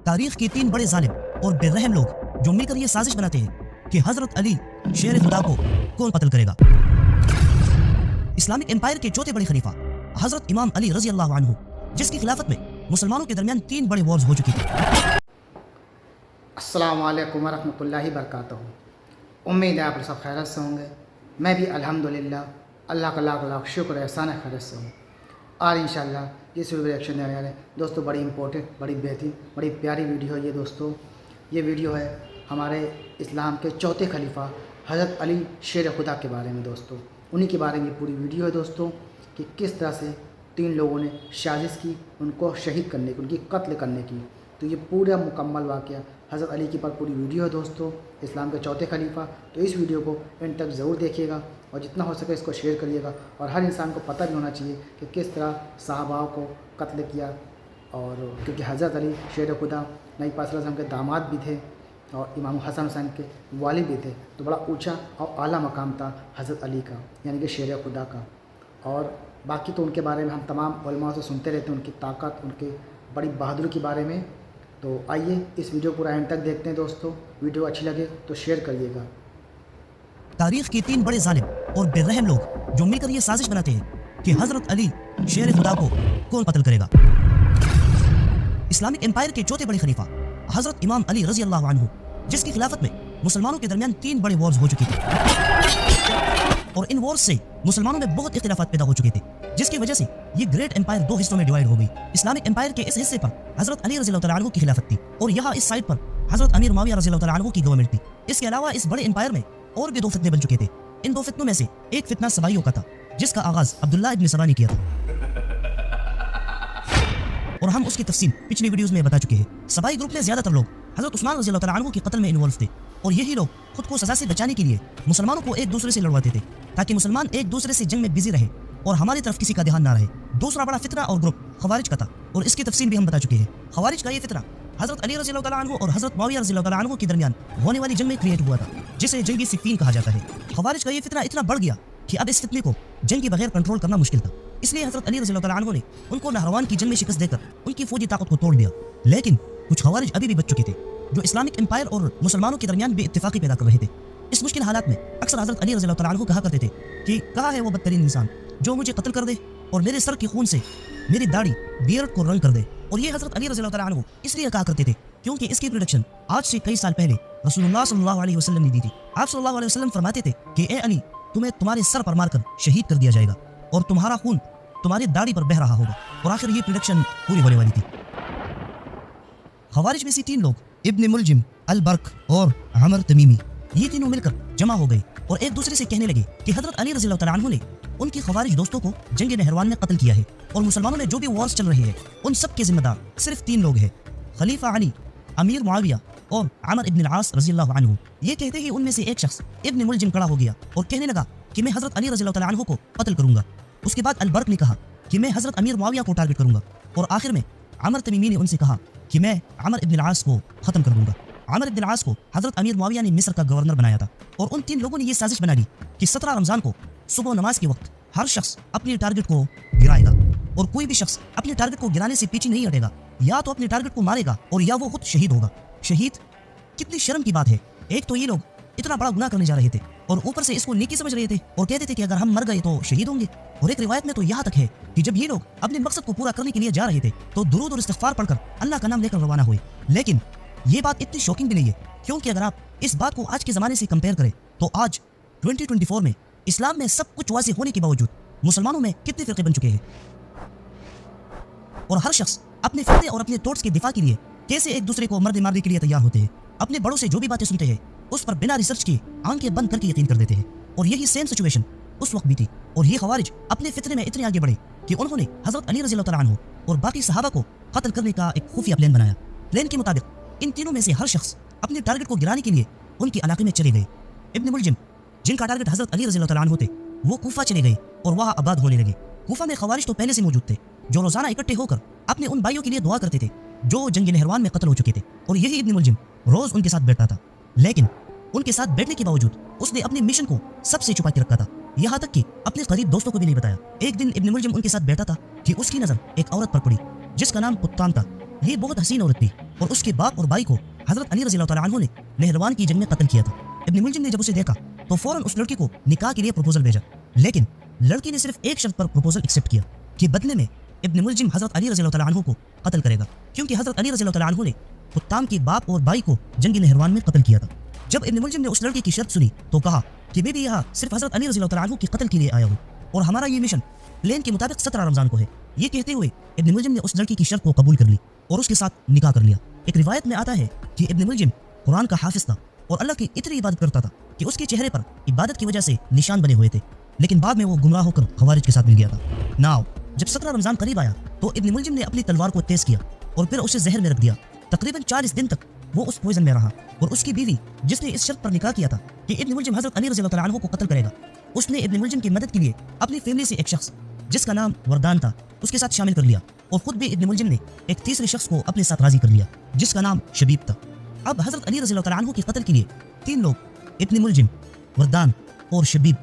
तारीख के 3 बड़े जालिम और बेरहम लोग जो मिलकर ये साजिश बनाते हैं कि हजरत अली शेर खुदा को कौन कत्ल करेगा। इस्लामिक एम्पायर के चौथे बड़े खलीफा हजरत इमाम अली रजी अल्लाह अन्हु, जिसकी खिलाफत में मुसलमानों के दरमियान 3 बड़े वॉर्स हो चुकी थी। अस्सलामु अलैकुम वरहमतुल्लाहि वबरकातुहू। उम्मीद है आप सब खैरियत से होंगे। मैं भी अल्हम्दुलिल्लाह अल्लाह का लाख लाख शुक्र एहसान है खैरियत से हूँ। और इंशाअल्लाह ये वीडियो रिएक्शन देने वाले दोस्तों बड़ी इंपॉर्टेंट, बड़ी बेहतरीन, बड़ी प्यारी वीडियो है ये दोस्तों। ये वीडियो है हमारे इस्लाम के चौथे खलीफा हज़रत अली शेर खुदा के बारे में दोस्तों। उन्हीं के बारे में पूरी वीडियो है दोस्तों कि किस तरह से 3 लोगों ने साजिश की उनको शहीद करने की, उनकी कत्ल करने की। तो ये पूरा मुकम्मल वाक़या हज़रत अली के पर पूरी वीडियो है दोस्तों, इस्लाम के चौथे खलीफा। तो इस वीडियो को एंड तक ज़रूर देखिएगा और जितना हो सके इसको शेयर करिएगा। और हर इंसान को पता भी होना चाहिए कि किस तरह सहाबाओं को कत्ल किया। और क्योंकि हज़रत अली शेर खुदा नबी पाक सल्लल्लाहु अलैहि वसल्लम के दामाद भी थे और इमाम हसन हुसैन के वालिद भी थे, तो बड़ा ऊंचा और आला मकाम था हज़रत अली का, यानी कि शेर खुदा का। और बाकी तो उनके बारे में हम तमाम उलमा से सुनते रहते हैं, उनकी ताकत, उनकी बड़ी बहादुरी के बारे में। तो आइए इस वीडियो पूरा एंड तक देखते हैं दोस्तों। वीडियो अच्छी लगे तो शेयर करिएगा। तारीख के 3 बड़े जालिम और बेरहम लोग जो मिलकर ये साजिश बनाते हैं कि हजरत अली शेर खुदा को कौन कत्ल करेगा। इस्लामिक एम्पायर के चौथे बड़े खलीफा हजरत इमाम अली रजी अल्लाह अन्हु, जिसकी खिलाफत में मुसलमानों के दरमियान 3 बड़े वॉर्स हो चुकी थी और इन वॉर्स से मुसलमानों में बहुत इख्तिलाफात पैदा हो चुके थे, जिसकी वजह से ये ग्रेट एम्पायर 2 हिस्सों में डिवाइड हो गई। इस्लामिक एम्पायर के इस हिस्से पर हजरत अली रज़ी अल्लाह तआला अन्हु की खिलाफत थी और यहाँ इस साइड पर हजरत अमीर मुआविया रज़ी अल्लाह तआला अन्हु की गवर्नमेंट थी। इसके अलावा इस बड़े एम्पायर में और भी 2 फितने बन चुके थे। इन 2 फितनों में से एक फितना सबाइयों का था, जिसका आगाज अब्दुल्ला इब्न सबा ने किया था और हम उसकी तफसील पिछली वीडियोस में बता चुके हैं। सबाई ग्रुप में ज्यादातर लोग हजरत उस्मान रज़ी अल्लाह तआला अन्हु के कत्ल में इन्वॉल्व थे और यही लोग खुद को सजा से बचाने के लिए मुसलमानों को एक दूसरे से लड़वाते थे ताकि मुसलमान एक दूसरे से जंग में बिजी रहे और हमारी तरफ किसी का ध्यान ना रहे। दूसरा बड़ा फितना और ग्रुप खवारिज का था और इसकी तफसील भी हम बता चुके हैं। खवारिज का ये फितना हजरत अली रज़ी अल्लाह तआला अन्हु और हजरत मुआविया रज़ी अल्लाह तआला अन्हु के दरमियान होने वाली जंग में क्रिएट हुआ था, जिसे जंगी सिफ़ीन कहा जाता है। खवारिज का ये फितना इतना बढ़ गया कि अब इस फितने को जंग के बगैर कंट्रोल करना मुश्किल था। इसलिए हजरत अली रज़ी अल्लाह तआला अन्हु ने उनको नहरवान की जंग में शिकस्त देकर उनकी फौजी ताकत को तोड़ दिया। लेकिन कुछ खवारिज अभी भी बच चुके थे जो इस्लामिक एम्पायर और मुसलमानों के दरमियान भी इत्तेफाकी पैदा कर रहे थे। इस मुश्किल हालात में अक्सर हजरत अली रज़ी अल्लाह तआला अन्हु कहा करते थे कि कहाँ है वो बदतरीन इंसान जो मुझे कत्ल कर दे और मेरे सर के खून से मेरी दाढ़ी बियर्ड को रंग कर दे। और ये हजरत अली रज़ी अल्लाह तआला अन्हु इसलिए कहा करते थे क्योंकि इसकी प्रोडक्शन आज से कई साल पहले रसूलुल्लाह सल्लल्लाहु अलैहि वसल्लम ने दी थी। आप सल्लल्लाहु अलैहि वसल्लम फरमाते थे कि ए अली, तुम्हें तुम्हारे सर पर मारकर शहीद कर दिया जाएगा और तुम्हारा खून तुम्हारी दाढ़ी पर बह रहा होगा। और आखिर ये प्रोडक्शन पूरी होने वाली थी। खवारिज में से 3 लोग इब्न मुलजिम, अल बर्क और अमर तमीमी, ये तीनों मिलकर जमा हो गए और एक दूसरे से कहने लगे कि हजरत अली रज़ी अल्लाह तआला अन्हु ने उनकी खवारिज दोस्तों को जंग नहरवान में कत्ल किया है और मुसलमानों में जो भी वॉर्स चल रही है उन सब के जिम्मेदार सिर्फ 3 लोग हैं, खलीफा अली, अमीर मुआविया और अमर इब्न अल-आस रज़ी अल्लाह अन्हु। ये कहते ही उनमें से एक शख्स इब्न मुलजिम खड़ा हो गया और कहने लगा कि मैं हजरत अली रज़ी अल्लाह तआला अन्हु को कत्ल करूंगा। उसके बाद अल बर्क ने कहा कि मैं हजरत अमीर मुआविया को टारगेट करूंगा और आखिर में अमर तमीमी ने उनसे कहा कि मैं अमर इब्न अल-आस को खत्म कर दूंगा। अमर इब्न अल-आस को हजरत अमीर मुआविया ने मिस्र का गवर्नर बनाया था और उन 3 लोगों ने ये साजिश बना ली कि 17 रमजान को सुबह नमाज के वक्त हर शख्स अपने टारगेट को गिराएगा और कोई भी शख्स अपने टारगेट को गिराने से पीछे नहीं हटेगा, या तो अपने टारगेट को मारेगा और या वो खुद शहीद होगा। शहीद कितनी शर्म की बात है। एक तो ये लोग इतना बड़ा गुनाह करने जा रहे थे और ऊपर से इसको नेकी समझ रहे थे और कहते थे कि अगर हम मर गए तो शहीद होंगे। और एक रिवायत में तो यहाँ तक है कि जब ये लोग अपने मकसद को पूरा करने के लिए जा रहे थे तो दुरूद और इस्तिग़फ़ार पढ़कर अल्लाह का नाम लेकर रवाना हुए। लेकिन ये बात इतनी शॉकिंग भी नहीं है, क्योंकि अगर आप इस बात को आज के ज़माने से कंपेयर करें तो आज 2024 में इस्लाम में सब कुछ वाज़ेह होने के बावजूद मुसलमानों में कितने फ़िरक़े बन चुके हैं और हर शख्स अपने फ़ितने और अपने थॉट्स के दिफा के लिए कैसे एक दूसरे को मर्द मारने के लिए तैयार होते हैं। अपने बड़ों से जो भी बातें सुनते हैं उस पर बिना रिसर्च किए आंखें बंद करके यकीन कर देते हैं। और यही सेम सिचुएशन उस वक्त भी थी और ये खवारिज अपने फितने में इतने आगे बढ़े कि उन्होंने हजरत अली रज़ी अल्लाह तआला अन्हु और बाकी सहाबा को कत्ल करने का एक खुफिया प्लान बनाया। प्लान के मुताबिक इन तीनों में से हर शख्स अपने टारगेट को गिराने के लिए उनके इलाके में चले गए। इब्न मुलजिम, जिनका टारगेट हजरत अली रज़ी अल्लाह तआला अन्हु थे, वो कूफा चले गए और वहाँ आबाद होने लगे। कूफा में खवारिज तो पहले से मौजूद थे जो रोजाना इकट्ठे होकर अपने उन भाइयों के लिए दुआ करते थे जो जंग नहरवान में कत्ल हो चुके थे और यही इब्न मुलजिम रोज उनके साथ बैठता था। लेकिन उनके साथ बैठने के बावजूद उसने अपने मिशन को सबसे छुपा के रखा था, यहाँ तक कि अपने करीब दोस्तों को भी नहीं बताया। एक दिन इब्न मुलजिम उनके साथ बैठा था कि उसकी नजर एक औरत पर पड़ी जिसका नाम कुत्ताम था। ये बहुत हसीन औरत थी और उसके बाप और भाई को हजरत अली रज़ी अल्लाह तआला अन्हु ने नहरवान की जंग में कत्ल किया था। इब्न मुलजिम ने जब उसे देखा तो फौरन उस लड़की को निकाह के लिए प्रपोजल भेजा, लेकिन लड़की ने सिर्फ एक शर्त पर प्रपोजल एक्सेप्ट किया कि बदले में इब्न मुलजिम हजरत अली रज़ी अल्लाह तआला अन्हु को कत्ल करेगा, क्योंकि हजरत अली रज़ी अल्लाह तआला अन्हु ने कुत्ताम के बाप और भाई को जंग नहरवान में कत्ल किया था। जब इब्न मुलजिम ने उस लड़की की शर्त सुनी तो कहा कि मैं भी यहाँ सिर्फ हजरत अली रज़ी अल्लाह तआला अन्हु के कत्ल के लिए आया हूँ और हमारा ये मिशन प्लान के मुताबिक 17 रमज़ान को है। ये कहते हुए इब्न मुलजिम ने उस लड़की की शर्त को कबूल कर ली और उसके साथ निकाह कर लिया। एक रिवायत में आता है कि इब्न मुलजिम कुरान का हाफिज था और अल्लाह की इतनी इबादत करता था कि उसके चेहरे पर इबादत की वजह से निशान बने हुए थे, लेकिन बाद में वो गुमराह होकर खवारिज के साथ मिल गया था। नाउ जब 17 रमज़ान करीब आया तो इब्न मुलजिम ने अपनी तलवार को तेज किया और फिर उसे जहर में रख दिया। तकरीबन 40 दिन तक वो उस पॉइजन में रहा और उसकी बीवी, जिसने इस शर्त पर निकाह किया था कि इब्न मुलजिम हजरत अली रज़ी अल्लाह तआला अन्हु को कत्ल करेगा, उसने इब्न मुलजिम की मदद के लिए अपनी फैमिली से एक शख्स जिसका नाम वरदान था उसके साथ शामिल कर लिया और खुद भी इब्न मुलजिम ने एक तीसरे शख्स को अपने साथ राजी कर लिया जिसका नाम शबीब था। अब हजरत अली रज़ी अल्लाह तआला अन्हु के कत्ल के लिए 3 लोग, इब्न मुलजिम, वरदान और शबीब,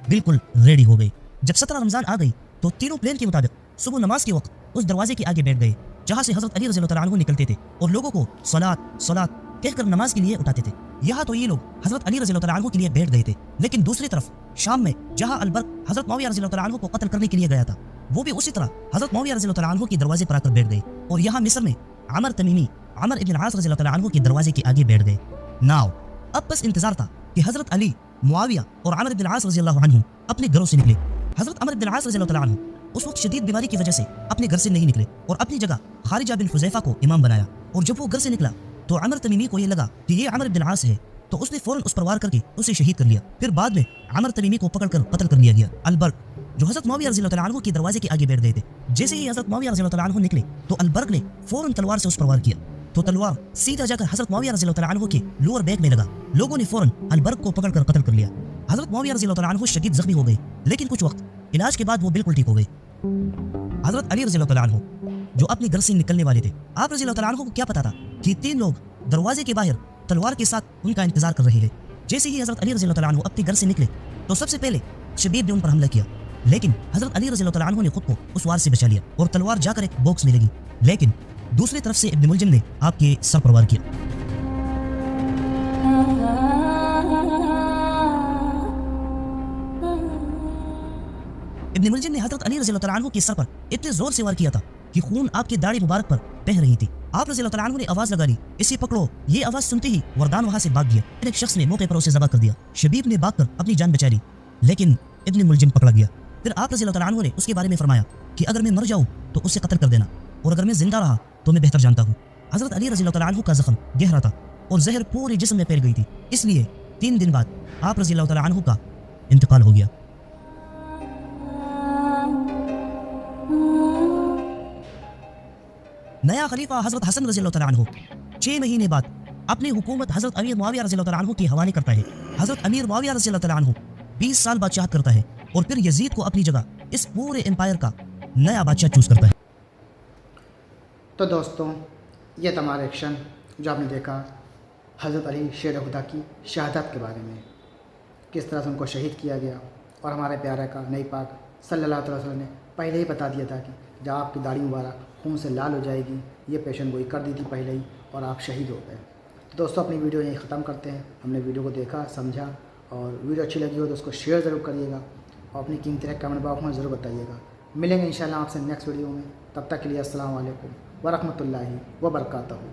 बिल्कुल रेडी हो गए। जब 17 रमज़ान आ गई तो तीनों प्लान के मुताबिक सुबह नमाज के वक्त उस दरवाजे के आगे बैठ गए जहाँ से हजरत अली रज़ी अल्लाह तआला अन्हु निकलते थे और लोगों को सलात सलात कहकर नमाज के लिए उठाते थे। यहाँ तो ये लोग हजरत अली रज़ी अल्लाह तआला अन्हु के लिए बैठ गए थे, लेकिन दूसरी तरफ शाम में जहाँ अलबर्क हजरत मुआविया रज़ी अल्लाह तआला अन्हु को कत्ल करने के लिए गया था, वो भी उसी तरह हजरत मुआविया रज़ी अल्लाह तआला अन्हु के दरवाजे पर आकर बैठ गए। और यहाँ मिस्र में अमर तमीमी अमर इब्न आस रज़ी अल्लाह तआला अन्हु के दरवाजे के आगे बैठ गए। नाउ अब बस इंतजार था कि हजरत अली, मुआविया और अमर इब्न आस रज़ी अल्लाह अन्हु अपने घरों से निकले। हजरत अमर इब्न आस रज़ी अल्लाह तआला अन्हु उस वक्त शदीद बीमारी की वजह से अपने घर से नहीं निकले और अपनी जगह खारिजा बिन हुज़ैफा को इमाम बनाया। और जब वो घर से निकला तो अमर तमीमी को ये लगा कि ये अमर इब्न आस है, तो उसने फौरन उस पर वार करके उसे शहीद कर लिया। फिर बाद में अमर तमीमी को पकड़कर कत्ल कर लिया गया। अलबर्क, जो हजरत मुआविया रज़ी अल्लाह तआला अन्हु के दरवाजे के आगे बैठ गए थे, जैसे ही हजरत मुआविया रज़ी अल्लाह तआला अन्हु निकले तो अलबर्क ने फौरन तलवार से उस पर वार किया, तो तलवार सीधा जाकर हजरत मुआविया रज़ी अल्लाह तआला अन्हु के लोअर बैक में लगा। लोगों ने फौरन अलबर्क को पकड़कर कत्ल कर लिया। हजरत मुआविया रज़ी अल्लाह तआला अन्हु शदीद जख्मी हो गए, लेकिन कुछ वक्त इलाज के बाद वो बिल्कुल ठीक हो गए। हजरत अली रज़ी अल्लाह तआला अन्हु जो अपने घर से निकलने वाले थे, आप रज़ी अल्लाह तआला अन्हु को क्या पता था कि 3 लोग दरवाजे के बाहर तलवार के साथ उनका इंतजार कर रहे थे। जैसे ही हजरत अली रज़ी अल्लाह तआला अन्हु अपने घर से निकले तो सबसे पहले शबीब ने उन पर हमला किया, लेकिन हजरत अली रज़ी अल्लाह तआला अन्हु ने खुद को उस वार से बचा लिया और तलवार जाकर एक बॉक्स में लगी, लेकिन दूसरी तरफ से इब्न मुलजिम ने आपके सर पर वार किया। इब्न मुलजिम ने हजरत अली रज़ी अल्लाह तआला अन्हु के सर पर इतने जोर से वार किया था कि खून आपकी दाढ़ी मुबारक पर बह रही थी। आप रज़ी अल्लाह तआला अन्हु ने आवाज लगा ली, इसे पकड़ो। ये आवाज सुनते ही वरदान वहां से भाग गया। फिर एक शख्स ने मौके पर उसे ज़बह कर दिया। शबीब ने भागकर अपनी जान बचा ली, लेकिन इब्न मुलजिम पकड़ा गया। फिर आप रज़ी अल्लाह तआला अन्हु ने उसके बारे में फरमाया कि अगर मैं मर जाऊं तो उसे कत्ल कर देना, और अगर मैं जिंदा रहा तो मैं बेहतर जानता हूँ। हजरत अली रज़ी अल्लाह तआला अन्हु का जख्म गहरा था और जहर पूरे जिस्म में फैल गई थी, इसलिए 3 दिन बाद आप रज़ी अल्लाह तआला अन्हु का इंतकाल हो गया। नया खलीफा हजरत हसन रज़ी अल्लाह तआला अन्हु 6 महीने बाद अपनी हुकूमत हजरत अमीर मुआविया रज़ी अल्लाह तआला अन्हु के हवाले करता है। हजरत अमीर मुआविया रज़ी अल्लाह तआला अन्हु 20 साल बादशाहत करता है और फिर यजीद को अपनी जगह इस पूरे एम्पायर का नया बादशाह चूज करता है। तो दोस्तों, ये था हमारा एक्शन जो आपने देखा हज़रत अली शेर खुदा की शहादत के बारे में, किस तरह से उनको शहीद किया गया। और हमारे प्यारे का नई पाक सल्लल्लाहु अलैहि वसल्लम ने पहले ही बता दिया था कि जब आपकी दाढ़ी मुबारक खून से लाल हो जाएगी, ये पेशन गोई कर दी थी पहले ही और आप शहीद हो गए। तो दोस्तों, अपनी वीडियो यहीं ख़त्म करते हैं। हमने वीडियो को देखा, समझा, और वीडियो अच्छी लगी हो तो उसको शेयर ज़रूर करिएगा और अपनी कीमती राय कमेंट बॉक्स में ज़रूर बताइएगा। मिलेंगे इंशाल्लाह आपसे नेक्स्ट वीडियो में। तब तक के लिए अस्सलाम वालेकुम व रहमतुल्लाहि व बरकातहू।